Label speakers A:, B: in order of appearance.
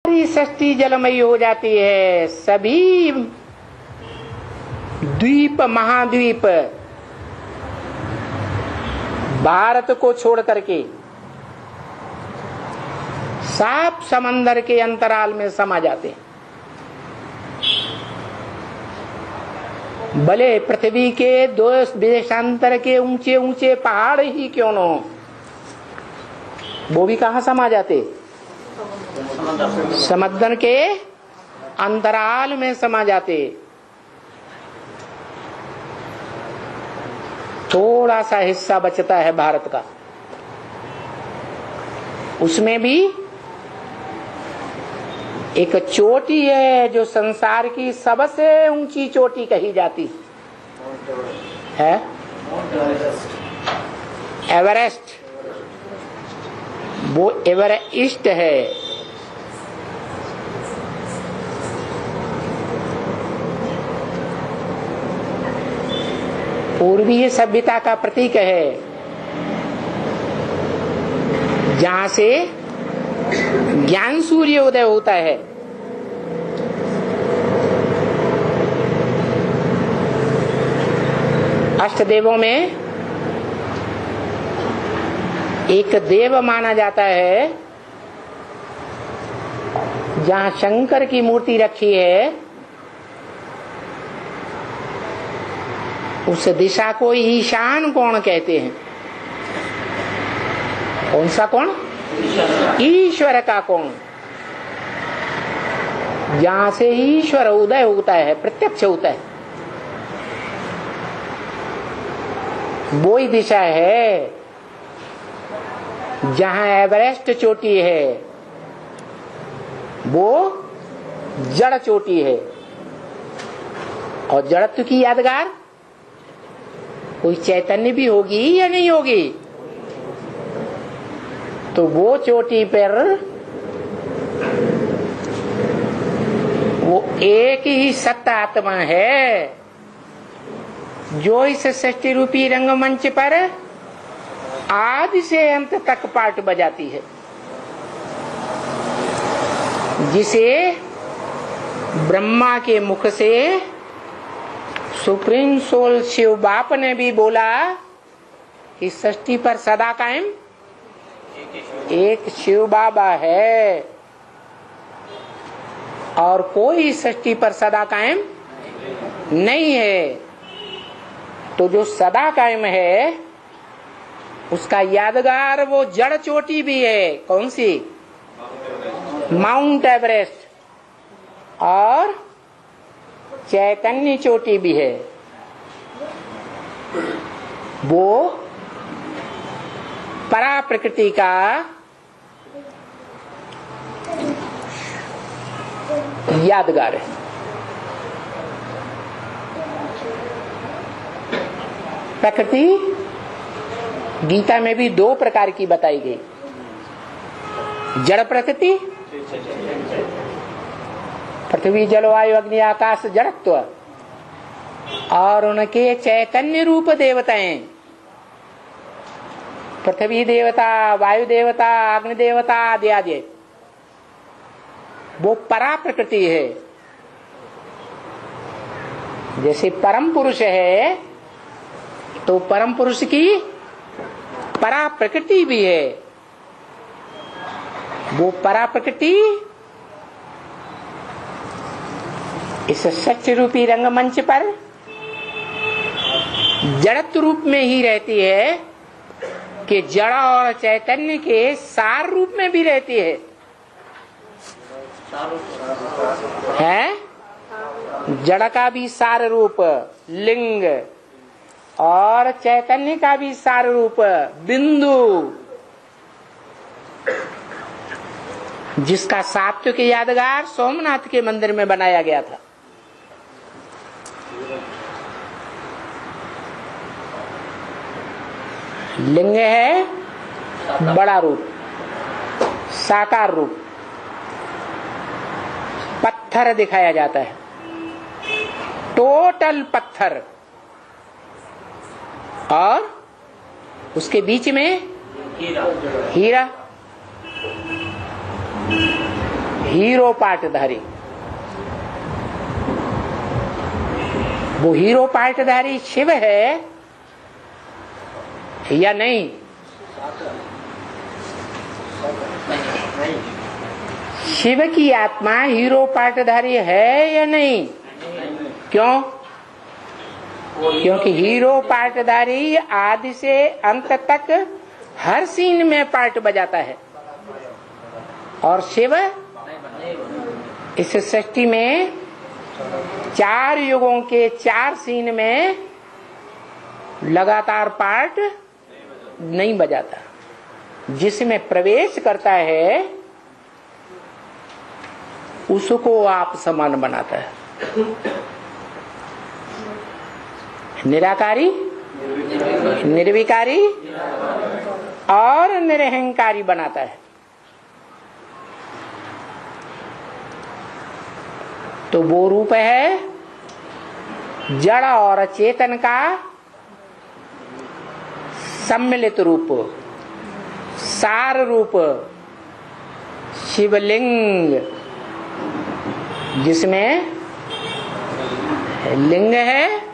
A: सारी सृष्टि जलमयी हो जाती है। सभी द्वीप महाद्वीप भारत को छोड़ करके साफ समंदर के अंतराल में समा जाते हैं। भले पृथ्वी के दो देशांतर के ऊंचे ऊंचे पहाड़ ही क्यों न हो, वो भी कहां समा जाते? समुद्र के अंतराल में समा जाते। थोड़ा सा हिस्सा बचता है भारत का, उसमें भी एक चोटी है जो संसार की सबसे ऊंची चोटी कही जाती है, एवरेस्ट। वो एवरेस्ट है। पूर्वीय सभ्यता का प्रतीक है, जहां से ज्ञान सूर्य उदय होता है। अष्टदेवों में एक देव माना जाता है, जहां शंकर की मूर्ति रखी है, उस दिशा को ईशान कोण कहते हैं। कौन सा कोण? ईश्वर का कोण, जहां से ईश्वर उदय होता है, प्रत्यक्ष होता है। वो ही दिशा है जहां एवरेस्ट चोटी है, वो जड़ चोटी है। और जड़त्व की यादगार कोई चैतन्य भी होगी या नहीं होगी? तो वो चोटी पर वो एक ही सत्ता आत्मा है जो इस सृष्टि रूपी रंगमंच पर आदि से अंत तक पार्ट बजाती है, जिसे ब्रह्मा के मुख से सुप्रीम सोल शिव बाप ने भी बोला कि सृष्टि पर सदा कायम एक शिव बाबा है और कोई सृष्टि पर सदा कायम नहीं है। तो जो सदा कायम है उसका यादगार वो जड़ चोटी भी है। कौन सी? Mount Everest. और चैतन्य चोटी भी है, वो परा प्रकृति का यादगार है। प्रकृति गीता में भी दो प्रकार की बताई गई, जड़ प्रकृति, पृथ्वी जल वायु अग्नि आकाश जड़त्व, और उनके चैतन्य रूप देवताएं, पृथ्वी देवता, वायु देवता, अग्नि देवता आदि आदि, वो परा प्रकृति है। जैसे परम पुरुष है तो परम पुरुष की परा प्रकृति भी है। वो परा प्रकृति इस सत्य रूपी रंगमंच पर जड़त्व रूप में ही रहती है कि जड़ और चैतन्य के सार रूप में भी रहती है। जड़ का भी सार रूप लिंग और चैतन्य का भी सार रूप बिंदु, जिसका सात्विक यादगार सोमनाथ के मंदिर में बनाया गया था। लिंग है बड़ा रूप, साकार रूप, पत्थर दिखाया जाता है, टोटल पत्थर, और उसके बीच में हीरा। हीरो पाटधारी। वो हीरो पाटधारी शिव है या नहीं? शिव की आत्मा हीरो पाटधारी है या नहीं? क्यों? क्योंकि हीरो पाटधारी आदि से अंत तक हर सीन में पार्ट बजाता है, और शिव इस सृष्टि में 4 युगों के 4 सीन में लगातार पार्ट नहीं बजाता। जिसमें प्रवेश करता है उसको आप समान बनाता है। निराकारी, निर्विकारी और निरहंकारी बनाता है। तो वो रूप है जड़ और चेतन का सम्मिलित रूप, सार रूप, शिवलिंग, जिसमें लिंग है